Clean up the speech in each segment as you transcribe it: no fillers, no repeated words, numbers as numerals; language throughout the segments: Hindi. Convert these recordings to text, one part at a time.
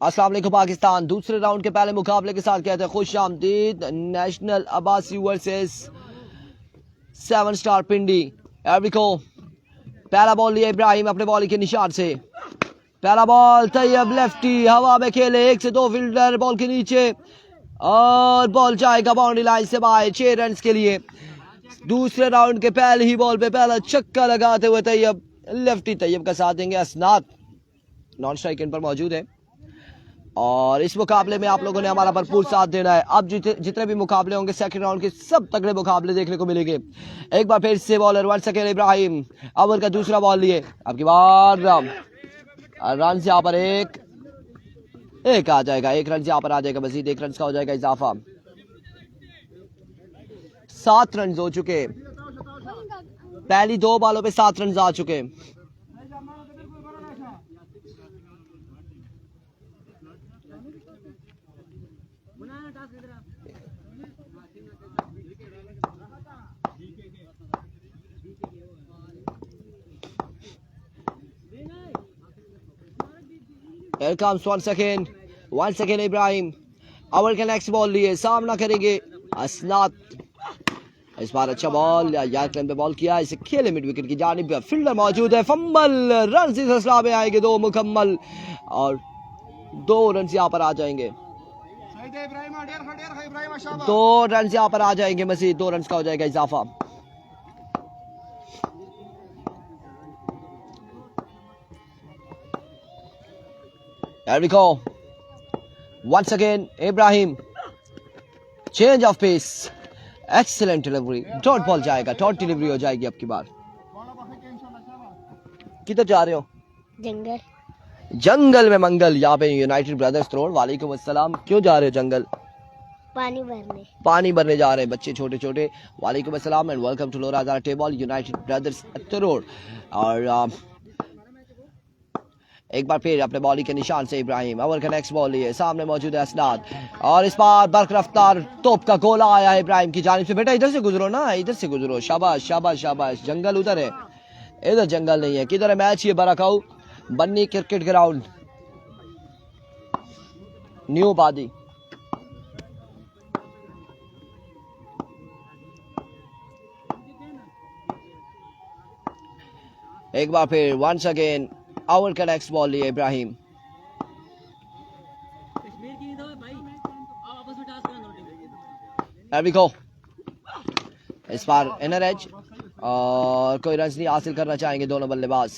अस्सलाम वालेकुम पाकिस्तान। दूसरे राउंड के पहले मुकाबले के साथ कहते हैं खुश आमदीद। नेशनल अब्बासी वर्सेस 7 स्टार पिंडी। एवरिको पहला बॉल लिया इब्राहिम अपने बॉल के निशान से। पहला बॉल तैयब लेफ्टी हवा में खेले, 1 से 2 फील्डर बॉल के नीचे और बॉल जाएगा बाउंड्री लाइन से बाहर 6 रन के लिए। दूसरे राउंड के पहले ही बॉल पे पहला छक्का लगाते हुए तैयब लेफ्टी। तैयब का साथ देंगे असनाद, नॉन स्ट्राइक इन पर मौजूद है। और इस मुकाबले में आप लोगों ने हमारा भरपूर साथ देना है। अब जितने भी मुकाबले होंगे सेकंड राउंड के सब तगड़े मुकाबले देखने को मिलेंगे। एक बार फिर से बॉलर 1 सेकेंड इब्राहिम ओवर का दूसरा बॉल लिए। अब की बार रन से यहाँ पर एक आ जाएगा, 1 रन से यहाँ पर आ जाएगा, मजीद 1 रन का हो जाएगा इजाफा। 7 रन हो चुके, पहली 2 बॉलों पे 7 रन आ चुके। Here comes 1 second Ibrahim over का नेक्स्ट बॉल लिए, सामना करेंगे असनाद। इस बार अच्छा बॉल यार क्लेम पे बॉल किया, इसे खेले मिड विकेट की जानिब। फील्डर मौजूद है, फंबल रन इस सिलसिला में आएंगे 2 मुकम्मल और 2 रन यहाँ पर आ जाएंगे। 2 रन यहाँ पर आ जाएंगे, मजीद 2 रन का हो जाएगा इजाफा। Here we go. Once again, Ibrahim. Change of pace. Excellent delivery. Dot ball जाएगा, डॉट डिलीवरी हो जाएगी अब की बार। किधर जा रहे हो? जंगल में मंगल। यहाँ पे यूनाइटेड ब्रदर्स रोड। वालेकुम अस्सलाम। क्यों जा रहे हो जंगल? पानी भरने जा रहे हैं बच्चे छोटे छोटे। वालेकुम अस्सलाम and welcome to Lora table United Brothers road. और एक बार फिर अपने बॉलिंग के निशान से इब्राहिम ओवर का नेक्स्ट बॉल लिए, सामने मौजूद है असनाद और इस बार बर्क रफ्तार तोप का गोला आया है इब्राहिम की जानिब से। बेटा इधर से गुजरो ना, इधर से गुजरो। शाबाश शाबाश शाबाश। जंगल उधर है, इधर जंगल नहीं है। किधर है मैच? ये बराकाऊ बन्नी क्रिकेट ग्राउंड, न्यू बादी। एक बार फिर वंस अगेन ओवर का नेक्स्ट बॉल लिए इब्राहिम। इस बार इनर एज और कोई रन नहीं हासिल करना चाहेंगे दोनों बल्लेबाज।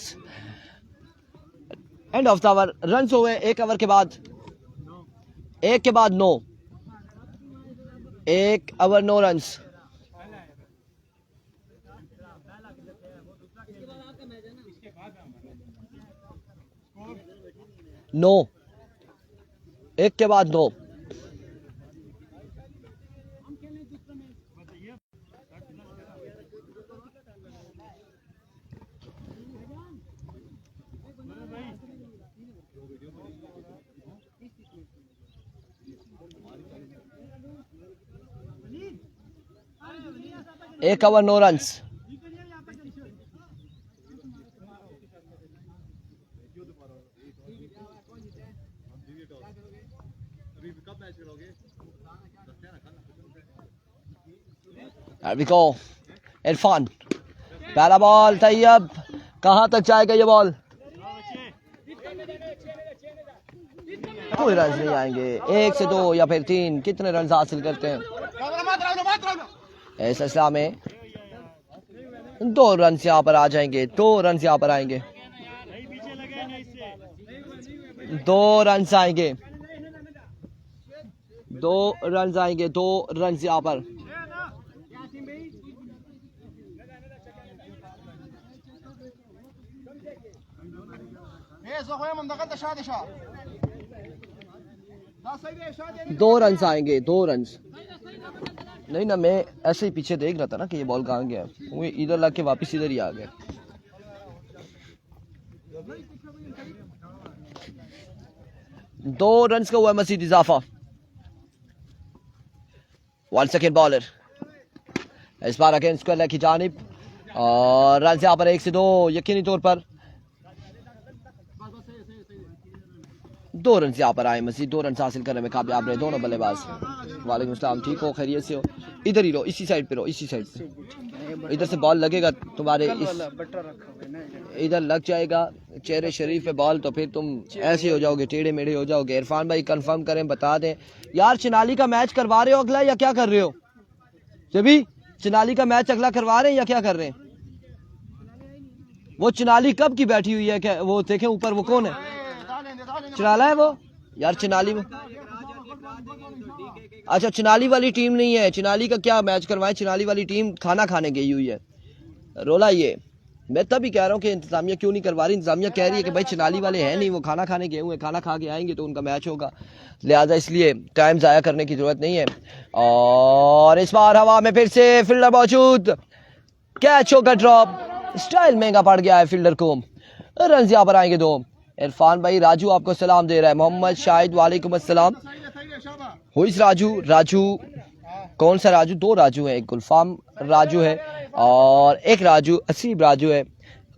End of the over run हुए 1 ओवर के बाद, 1 के बाद 9, 1 ओवर 9 रन। नो 1 के बाद 9। एक ओवर 9 रन। इरफान पहला बॉल तैयब, कहां तक जाएगा ये बॉल? कोई रन नहीं आएंगे, 1 से 2 या फिर 3 कितने रन हासिल करते हैं? इस सिलसिला में 2 रन यहाँ पर आ जाएंगे, 2 रन यहाँ पर आएंगे, 2 रन आएंगे, 2 रन आएंगे, 2 रन यहाँ पर। दो रन आएंगे, 2 रन। नहीं ना, मैं ऐसे ही पीछे देख रहा था ना कि ये बॉल कहाँ गया, वो इधर लग के वापस इधर ही आ गया। 2 रन का हुआ मजीद इजाफा। 1 सेकेंड बॉलर इस बार अगेंस्ट स्क्वायर की जानिब और रन यहाँ पर 1 से 2 यकीनी तौर पर 2 रन यहाँ पर आए, मजीद 2 रन हासिल करने में कामयाब रहे दोनों बल्लेबाज। वालेकुम सलाम, ठीक हो, खैरियत से हो? इधर ही रहो, इसी साइड पे रहो, इसी साइड पे। इधर से बॉल लगेगा तुम्हारे इधर लग जाएगा चेहरे शरीफ पे बॉल, तो फिर तुम ऐसे हो जाओगे, टेढ़े मेढ़े हो जाओगे। इरफान भाई कंफर्म करें, बता दें यार, चिनाली का मैच करवा रहे हो अगला या क्या कर रहे हो? जबी चिनाली का मैच अगला करवा रहे हैं या क्या कर रहे हैं? वो चिनाली कब की बैठी हुई है क्या? वो देखें ऊपर, वो कौन है? चिनाला है वो यार, चिनाली में। अच्छा, चिनाली वाली टीम नहीं है, चिनाली का क्या मैच करवाएं? चिनाली वाली टीम खाना खाने गई हुई है। रोला ये मैं तभी कह रहा हूँ कि इंतजामिया क्यों नहीं करवा रही। इंतजामिया कह रही है कि भाई चिनाली वाले हैं नहीं, वो खाना खाने गए हुए, खाना खा के आएंगे तो उनका मैच होगा, लिहाजा इसलिए टाइम ज़ाया करने की ज़रूरत नहीं है। और इस बार हवा में फिर से फील्डर मौजूद, कैच होगा ड्रॉप, स्टाइल महंगा पड़ गया है फील्डर को। रन यहाँ पर आएंगे 2। इरफान भाई राजू आपको सलाम दे रहा है। मोहम्मद शाहिद वालेकुम अस्सलाम। हुईस राजू, राजू कौन सा राजू? 2 राजू है, एक गुलफाम राजू है और एक राजू असीब राजू है।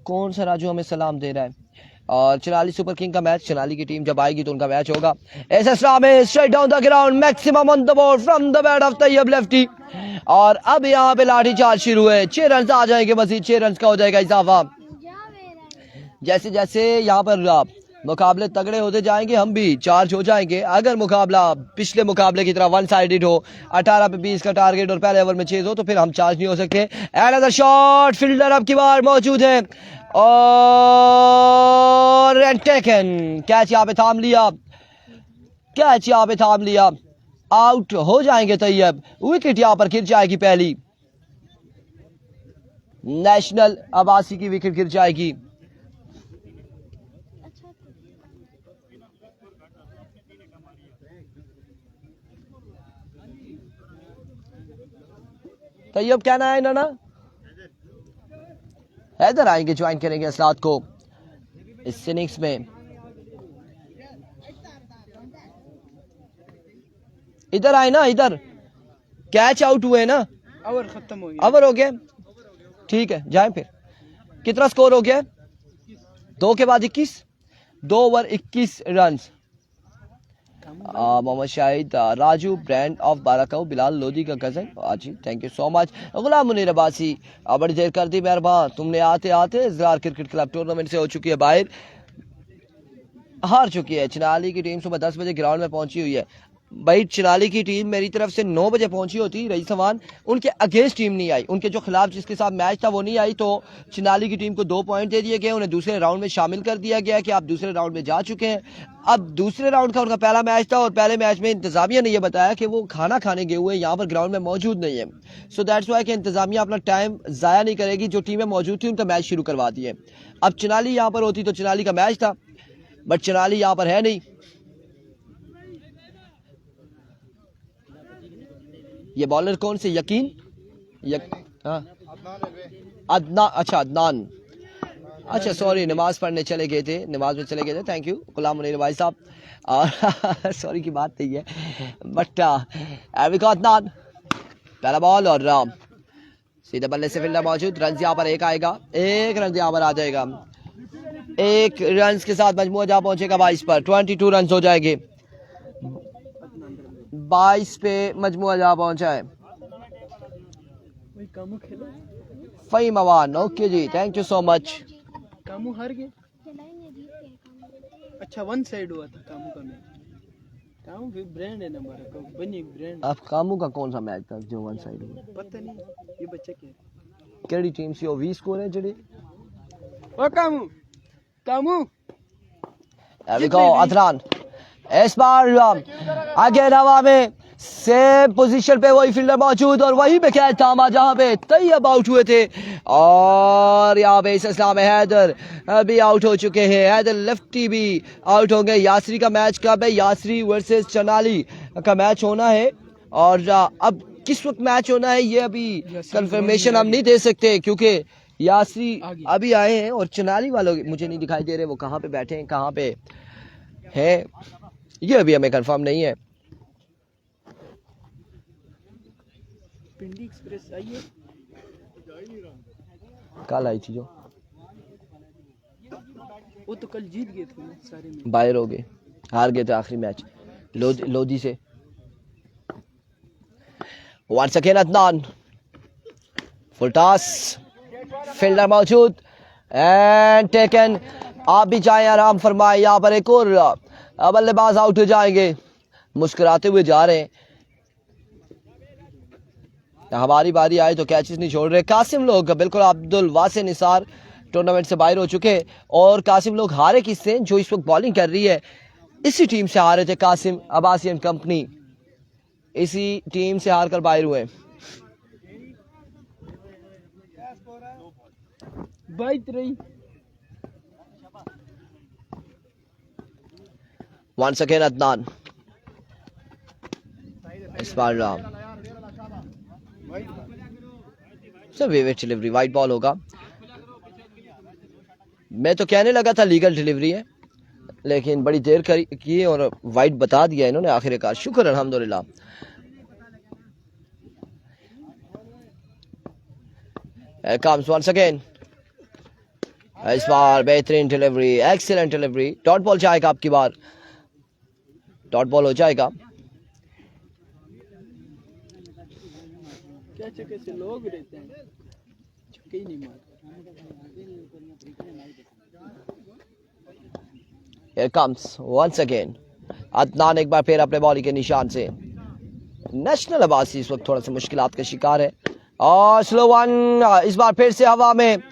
कौन सा राजू हमें सलाम दे रहा है? और चिनाली सुपर किंग का मैच, चिनाली की टीम जब आएगी तो उनका मैच होगा। एसएस में straight down the ground, maximum on the ball from the bat of Tayyab lefty. और अब यहाँ पे लाठी चार्ज शुरू है, 6 रन आ जाएंगे, मजीद 6 रन का हो जाएगा इजाफा। जैसे जैसे यहाँ पर मुकाबले तगड़े होते जाएंगे, हम भी चार्ज हो जाएंगे। अगर मुकाबला पिछले मुकाबले की तरह वन साइडेड हो, 18 पे 20 का टारगेट और पहले ओवर में 6 हो, तो फिर हम चार्ज नहीं हो सकते। अनदर शॉट, फील्डर अब की बार मौजूद है और टेकन, कैच यहाँ पे थाम लिया, कैच यहाँ पे थाम लिया, आउट हो जाएंगे तैयब। विकेट यहाँ पर गिर जाएगी, पहली नेशनल अब्बासी की विकेट गिर जाएगी। तैयब कहना है ना, हैदर आएंगे, ज्वाइन करेंगे असलात को इस इनिंग्स में। इधर आए ना, इधर कैच आउट हुए ना, ओवर खत्म हो गया, ओवर हो गया, ठीक है जाए फिर। कितना स्कोर हो गया? 2 के बाद 21, 2 over 21 run. Mohammad Shahid Raju brand of Barakahu, Bilal Lodhi का कजन, जी thank you so much. Ghulam Munir Abbasi, बड़ी देर कर दी मेहरबान, तुमने आते आते इज़रार क्रिकेट क्लब टूर्नामेंट से हो चुकी है बाहर, हार चुकी है। चिनाली की टीम सुबह 10 बजे ग्राउंड में पहुंची हुई है। भाई चिनाली की टीम मेरी तरफ से 9 बजे पहुंची होती, रईस सवान उनके अगेंस्ट टीम नहीं आई, उनके जो खिलाफ जिसके साथ मैच था वो नहीं आई, तो चिनाली की टीम को 2 पॉइंट दे दिए गए, उन्हें दूसरे राउंड में शामिल कर दिया गया कि आप दूसरे राउंड में जा चुके हैं। अब दूसरे राउंड का उनका पहला मैच था और पहले मैच में इंतजामिया ने यह बताया कि वो खाना खाने गए हुए यहाँ पर ग्राउंड में मौजूद नहीं है। सो दैट्स वाई कि इंतजामिया अपना टाइम ज़ाया नहीं करेगी, जो टीमें मौजूद थी उनका मैच शुरू करवा दिए। अब चिनाली यहाँ पर होती तो चिनाली का मैच था, बट चिनाली यहाँ पर है नहीं। ये बॉलर कौन से? यकीन हाँ अदनान, अच्छा अदनान, अच्छा सॉरी, नमाज पढ़ने चले गए थे, नमाज में चले गए थे, थैंक यू गुलाम मुनीर भाई साहब। और सॉरी की बात नहीं है, बट अदनान पहला बॉल और सीधे बल्ले से फील्डर मौजूद, रन यहाँ पर एक आएगा, 1 रन यहाँ पर आ जाएगा, 1 रन के साथ मजमूआ जहाँ पहुंचेगा 22 पर, 22 रन हो जाएंगे, 22 पे मजमुआ जहाँ पहुंचा है। फ़हीम अवान, ओके जी थैंक यू सो मच। कामू हार गए, अच्छा 1 साइड हुआ था कामू का मैच, कामू भी ब्रांड है ना हमारा, बनी ब्रांड। अब कामू का कौन सा मैच था जो 1 साइड हुआ? पता नहीं, ये बच्चे के केड़ी टीम से ओ 20 स्कोर है जड़ी ओ कामू कामू देखो अदनान इस बार आगे हवा में सेम पोजीशन पे वही फील्डर मौजूद और वहीं पे कैच थामा जहां पे तैयब आउट हुए थे, और यहाँ पे इस सिलसिला में हैदर भी आउट हो चुके हैं, हैदर लेफ्टी भी आउट हो गए। यासरी का मैच कब है? यासरी वर्सेस चिनाली का मैच होना है, और अब किस वक्त मैच होना है ये अभी कंफर्मेशन हम नहीं दे सकते, क्योंकि यासरी अभी आए हैं और चिनाली वालों मुझे नहीं दिखाई दे रहे, वो कहाँ पे बैठे हैं, कहाँ पे है, ये अभी हमें कंफर्म नहीं है। पिंडी एक्सप्रेस आई है, कल आई थी जो, वो तो कल जीत गए थे सारे में, बाहर हो गए, हार गए थे आखिरी मैच लोधी से। Once again Adnan, full toss, fielder मौजूद एंड टेकन। आप भी जाएं, आराम फरमाए। यहाँ पर एक और बल्लेबाज आउट हो जाएंगे, मुस्कुराते हुए जा रहे हैं। हमारी बारी आए तो कैचेस नहीं छोड़ रहे कासिम लोग। बिल्कुल अब्दुल वासे निसार टूर्नामेंट से बाहर हो चुके हैं और कासिम लोग हारे किससे, जो इस वक्त बॉलिंग कर रही है इसी टीम से हारे थे। कासिम अब्बासी एंड कंपनी इसी टीम से हार कर बाहर हुए। 22-3। वंस अगेन अदनान, इस बार डिलीवरी वाइट बॉल होगा। मैं तो कहने लगा था लीगल डिलीवरी है, लेकिन बड़ी देर की और वाइट बता दिया इन्होंने आखिरकार। शुक्र अल्हम्दुलिल्लाह। कम्स वंस अगेन, इस बार बेहतरीन delivery, excellent delivery. Dot ball जाएगा आपकी बार, डॉट बॉल हो जाएगा। क्या चक्कर से लोग रहते हैं, छक्के ही नहीं मारते। Here comes once again Adnan, एक बार फिर अपने बॉलिंग के निशान से। नेशनल अब्बासी इस वक्त थोड़ा सा मुश्किलात का शिकार है और स्लो वन, इस बार फिर से हवा में,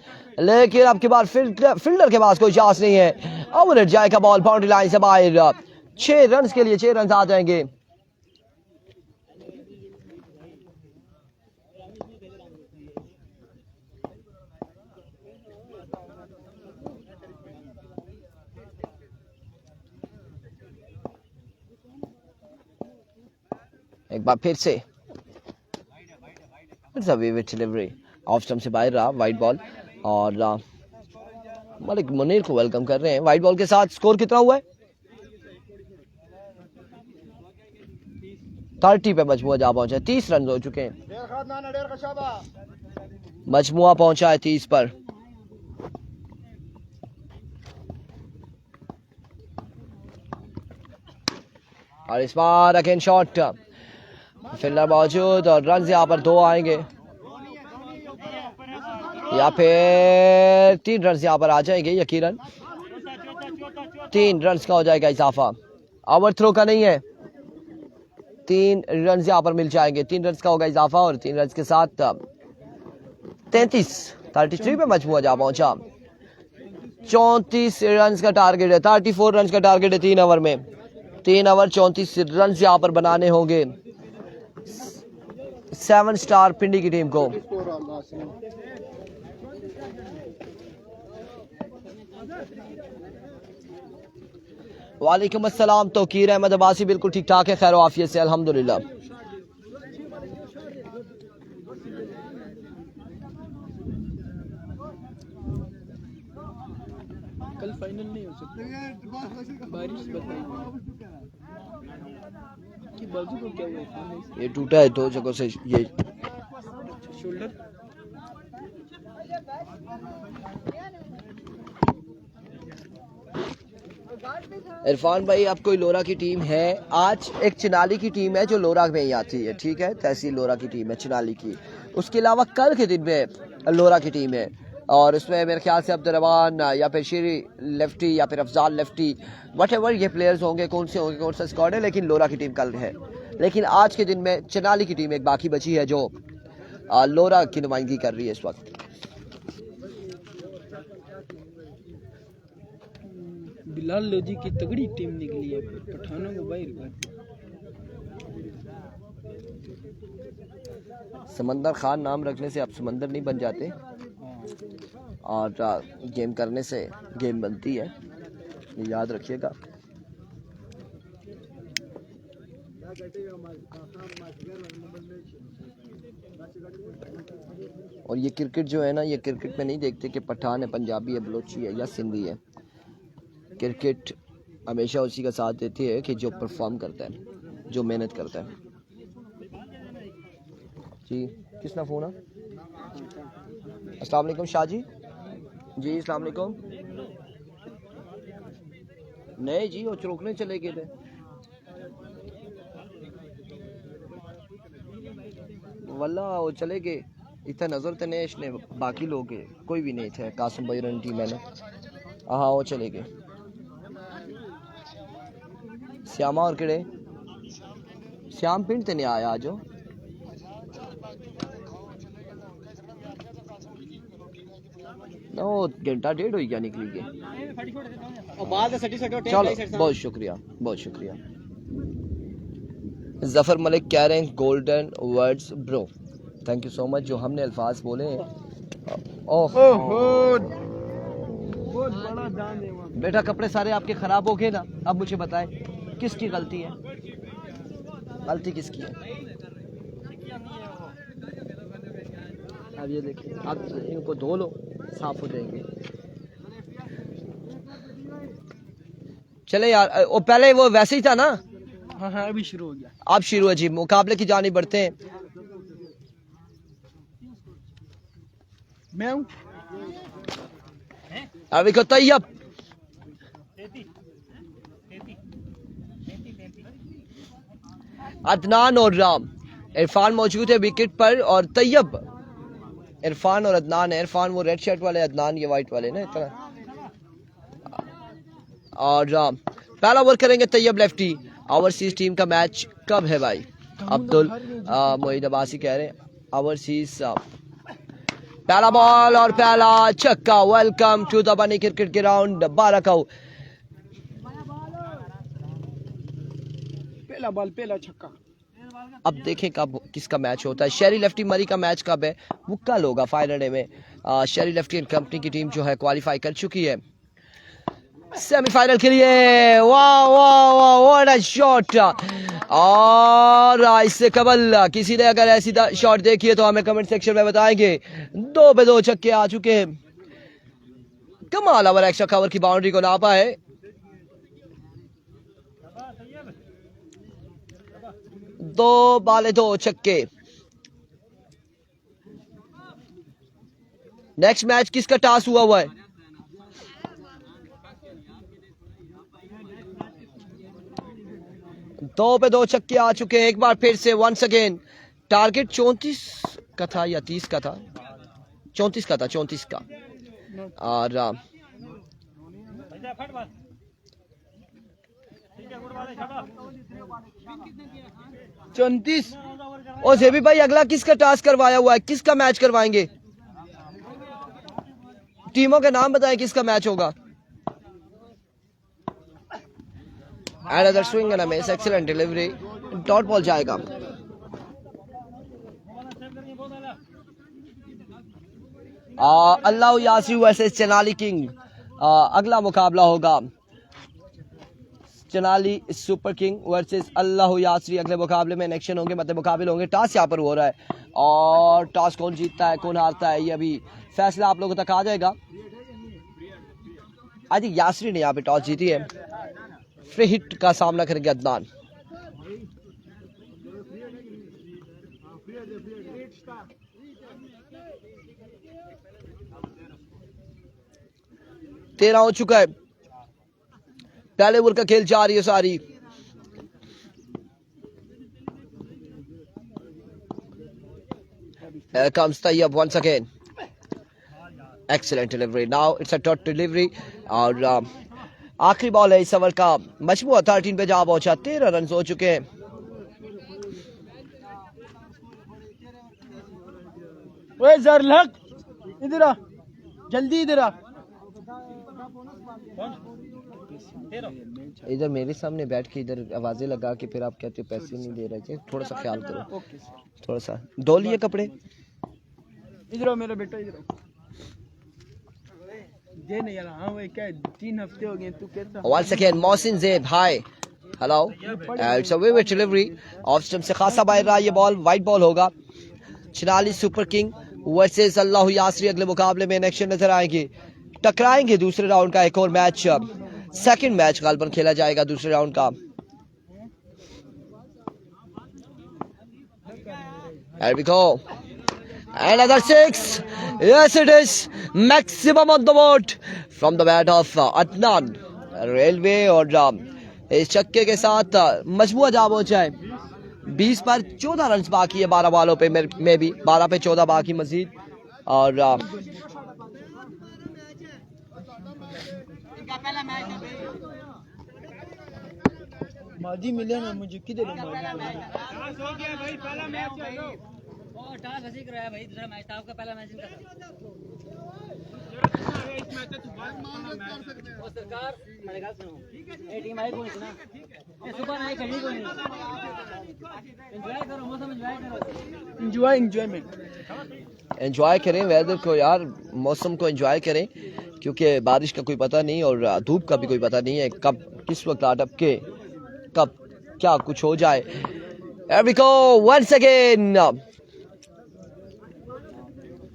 लेकिन अब की बार फील्डर के पास कोई चांस नहीं है। अब उलट जाएगा बॉल बाउंड्री लाइन से बाहर। 6 रन के लिए 6 रन आ जाएंगे। एक बार फिर से डिलीवरी ऑफ स्टंप से बाहर रहा, वाइट बॉल। और मलिक मुनीर को वेलकम कर रहे हैं वाइट बॉल के साथ। स्कोर कितना हुआ है? 30 पे मजमुआ जा पहुंचा है। 30 रन हो चुके हैं, मजमुआ पहुंचा है 30 पर। और इस बार अगेन शॉट, फील्डर मौजूद और रन यहाँ पर 2 आएंगे या फिर 3 रन यहाँ पर आ जाएंगे यकीनन। 3 रन का हो जाएगा इजाफा, ओवर थ्रो का नहीं है। 3 रन यहाँ पर मिल जाएंगे, 3 रन का होगा इजाफा और 3 रन के साथ 33 पे मजमुआ जा पहुंचा। 34 रन का टारगेट है, 34 रन का टारगेट है 3 ओवर में। 3 ओवर 34 रन यहाँ पर बनाने होंगे 7 स्टार पिंडी की टीम को। वालेकुम अस्सलाम, तौकीर अहमद अब्बासी बिल्कुल ठीक ठाक है, खैर आफियत से अल्हम्दुलिल्लाह। कल फाइनल नहीं हो सकता, बारिश बताई कि बाजू को क्या हुआ? ये टूटा है 2 जगहों से, ये शोल्डर। इरफान भाई, अब कोई लोरा की टीम है? आज एक चिनाली की टीम है जो लोरा में ही आती है, ठीक है, तहसील लोरा की टीम है चिनाली की। उसके अलावा कल के दिन में लोरा की टीम है और उसमें मेरे ख्याल से अब्दुर्रहमान या फिर शीरी लेफ्टी या फिर अफजाल लेफ्टी, वट ये प्लेयर्स होंगे, कौन से होंगे, कौन सा स्क्वाड है, लेकिन लोरा की टीम कल है। लेकिन आज के दिन में चिनाली की टीम एक बाकी बची है जो लोरा की नुमाइंदगी कर रही है इस वक्त। बिलाल लोधी की तगड़ी टीम निकली है, पठानों को बाहर कर। समंदर खान नाम रखने से आप समंदर नहीं बन जाते और गेम करने से गेम बनती है, ये याद रखिएगा। और ये क्रिकेट जो है ना, ये क्रिकेट में नहीं देखते कि पठान है, पंजाबी है, बलोची है या सिंधी है। क्रिकेट हमेशा उसी का साथ देती है कि जो परफॉर्म करता है, जो मेहनत करता है। जी किसना फ़ोन है? अस्सलाम वालेकुम शाह जी। जी अस्सलाम वालेकुम। नहीं जी वो रोकने चले गए थे वल्ला वो चले गए इतना नजर तो नहीं इसने बाकी लोग कोई भी नहीं थे कासिम भाई रन टीम मैंने हाँ वो चले गए श्यामा और किड़े श्याम पिंड ते नहीं आया आज वो नो घंटा डेढ़ हो गया निकली गए चलो बहुत शुक्रिया जफर मलिक कह रहे हैं golden words bro thank you so much जो हमने अल्फाज बोले ओह बहुत बड़ा दान है वहाँ। बेटा कपड़े सारे आपके खराब हो गए ना अब मुझे बताएं किसकी गलती है गलती किसकी है अब ये देखिए अब इनको धो लो साफ हो जाएंगे चले यार वो पहले वो वैसे ही था ना हाँ हाँ अभी शुरू हो गया अब शुरू है जी मुकाबले की जानी बढ़ते हैं मैं हूँ अभी को तैयब अदनान और राम इरफान मौजूद है विकेट पर और तैयब इरफान और अदनान है इरफान वो रेड शर्ट वाले अदनान ये वाइट वाले ना इतना और पहला ओवर करेंगे तैयब लेफ्टी ओवरसीज टीम का मैच कब है भाई अब्दुल मोहिद अब्बासी कह रहे हैं ओवरसीज पहला बॉल और पहला छक्का वेलकम टू द बनी क्रिकेट ग्राउंड बारकाऊ पहला बॉल पहला छक्का अब देखें कब किसका मैच होता है शेरी लेफ्टी मरी का मैच कब है वो कल होगा फाइनल में शेरी लेफ्टी एंड कंपनी की टीम जो है क्वालिफाई कर चुकी है सेमीफाइनल के लिए वाह वाह वाह व्हाट अ शॉट और इससे कबल किसी ने अगर ऐसी शॉट देखी है तो हमें कमेंट सेक्शन में बताएंगे 2 पे 2 छक्के आ चुके हैं कमाल ओवर एक्स्ट्रा कवर की बाउंड्री को नापा है दो बाले 2 छक्के नेक्स्ट मैच किसका टास हुआ है दो पे 2 छक्के आ चुके हैं एक बार फिर से वंस अगेन टारगेट 34 का था या 30 का था 34 का था 34 का और 34 ओ जेबी भाई अगला किसका टास्क करवाया हुआ है किसका मैच करवाएंगे टीमों के नाम बताएं किसका मैच होगा Another swing and a miss. Excellent delivery. Dot ball जाएगा. अल्लाह यासी वर्सेस चनाली किंग अगला मुकाबला होगा चनाली सुपर किंग वर्सेस अल्लाह यासरी अगले मुकाबले में एक्शन होंगे मतलब मुकाबले होंगे टॉस यहाँ पर हो रहा है और टॉस कौन जीतता है कौन हारता है ये अभी फैसला आप लोगों तक आ जाएगा आई थिंक यासरी ने यहाँ पे टॉस जीती है फ्री हिट का सामना करेंगे अदनान तेरह हो चुका है पहले ओवर का खेल जा रही है सारी Here comes Tayyab once again. Excellent delivery. Now it's a dot delivery. और आखिरी बॉल है इस ओवर का मजमूआ 13 पे जा पहुंचा 13 रन हो चुके हैं ओए जरलक इधर आ जल्दी इधर आ इधर मेरे सामने बैठ के इधर आवाजें लगा के फिर आप कहते हो पैसे नहीं दे रहे थोड़ा सा ख्याल करो थोड़ा सा धो लिए कपड़े इधर आओ मेरा बेटा इधर आओ ये नहीं यार हाँ भाई क्या 3 हफ्ते हो गए तू कहता once again Mohsin Zaid hi hello it's a vivid delivery off stump से खासा बाहर रहा ये बॉल वाइट बॉल होगा चनाली सुपर किंग वर्सेस अल्लाह यासरी अगले मुकाबले में एक्शन नजर आएंगे टकराएंगे दूसरे राउंड का एक और मैच सेकंड मैच गालबन खेला जाएगा दूसरे राउंड का Here we go. Another 6. Yes, it is. Maximum on the board from the bat of Adnan. Railway और इस छक्के के साथ मजबूआ जा पहुंचा है। 20 पर 14 रन बाकी है 12 बॉलों पे में भी 12 पे 14 बाकी मजीद। और माजी मिले ना मुझे किधर है माजी भाई दूसरा मैच था आपका पहला मैच इनका था। सरकार मेरे ख्याल सुनो ये टीम आई कोई ना ये सुबह नहीं खड़ी कोई नहीं एंजॉय करो मौसम एंजॉय करो एंजॉय करें वेदर को यार, मौसम को एंजॉय करें क्योंकि बारिश का कोई पता नहीं और धूप का भी कोई पता नहीं है कब किस वक्त आ टपके कब क्या कुछ हो जाए। एरिको वंस अगेन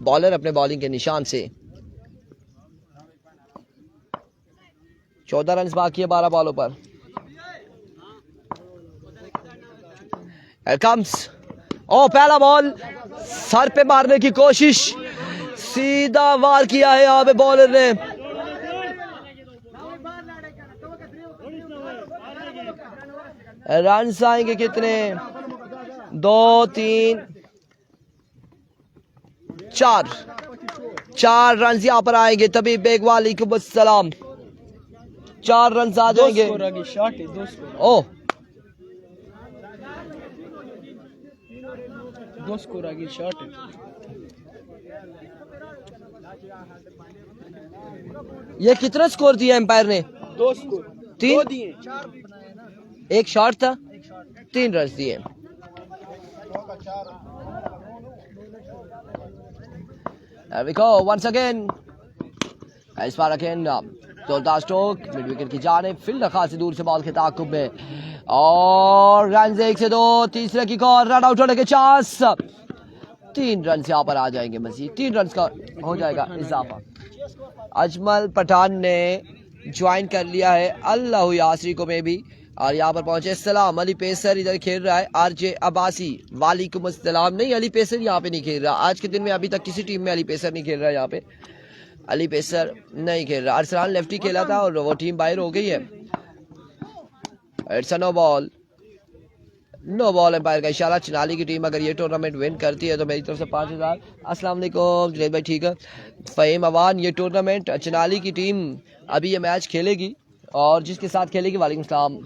बॉलर अपने बॉलिंग के निशान से 14 रन बाकी है 12 बॉलों पर। कम्स ओ पहला बॉल सर पे मारने की कोशिश, सीधा वार किया है यहाँ पे बॉलर ने। रन आएंगे कितने 2 3 4 रन यहाँ पर आएंगे तभी बेगवालेकुम अस्सलाम 4 रन आ जाएंगे। ओ 2 स्कोर आगे शॉट है। ये कितना स्कोर दिया एम्पायर ने 2 स्कोर 3 दिए, एक शॉट था 3 रन दिए। There we go once again. इस बार अगेन जोरदार स्ट्रोक मिड विकेट की जानिब, फील्डर खासी दूर से बॉल के ताकुब में और रन 1 से 2 तीसरे की और रन आउट होने के चांस। 3 रन से यहाँ पर आ जाएंगे मजीद 3 रन का हो जाएगा इजाफा। अजमल पठान ने ज्वाइन कर लिया है अल्लाह यासरी को में भी और यहाँ पर पहुंचे। सलाम अली पेसर इधर खेल रहा है आरजे अब्बासी वालेकुम अस्सलाम। नहीं अली पेसर यहाँ पे नहीं खेल रहा आज के दिन में, अभी तक किसी टीम में अली पेसर नहीं खेल रहा। यहाँ पे अली पेसर नहीं खेल रहा। अरसलान लेफ्टी खेला था और वो टीम बाहर हो गई है। It's a no ball umpire का इशारा। चिनाली की टीम अगर ये टूर्नामेंट विन करती है तो मेरी तरफ से 5000। अस्सलाम वालेकुम जुनैद भाई ठीक है। फ़हीम अवान ये टूर्नामेंट चिनाली की टीम अभी ये मैच खेलेगी और जिसके साथ खेलेगी वालेकुम सलाम।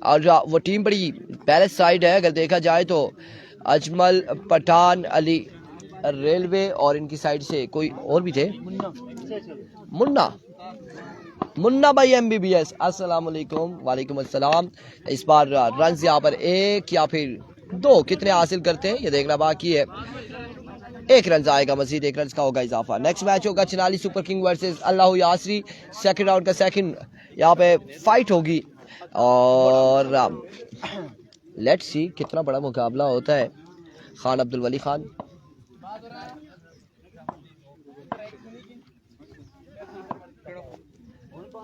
और वो टीम बड़ी बैलेंस साइड है अगर देखा जाए तो अजमल पठान अली रेलवे और इनकी साइड से कोई और भी थे मुन्ना भाई MBBS अस्सलाम वालेकुम। वालेकुम अस्सलाम। इस बार रन यहाँ पर 1 या फिर 2 कितने हासिल करते हैं ये देखना बाकी है। 1 रन आएगा मजीद 1 रन का होगा इजाफा। नेक्स्ट मैच होगा चिनाली सुपर किंग वर्सेस अल्लाह यासरी। सेकंड राउंड का सेकंड यहाँ पे फाइट होगी और लेट्स सी कितना बड़ा मुकाबला होता है। खान अब्दुल वली खान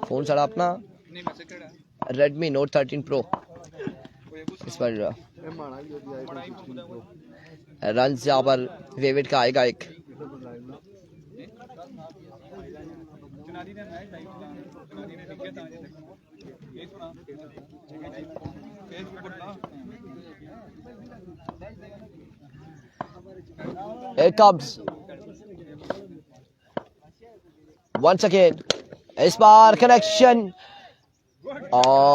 फोन सड़ा अपना Redmi Note 13 Pro। इस पर रन यहाँ पर वेवेट का आएगा 1। Here comes once again इस बार कनेक्शन और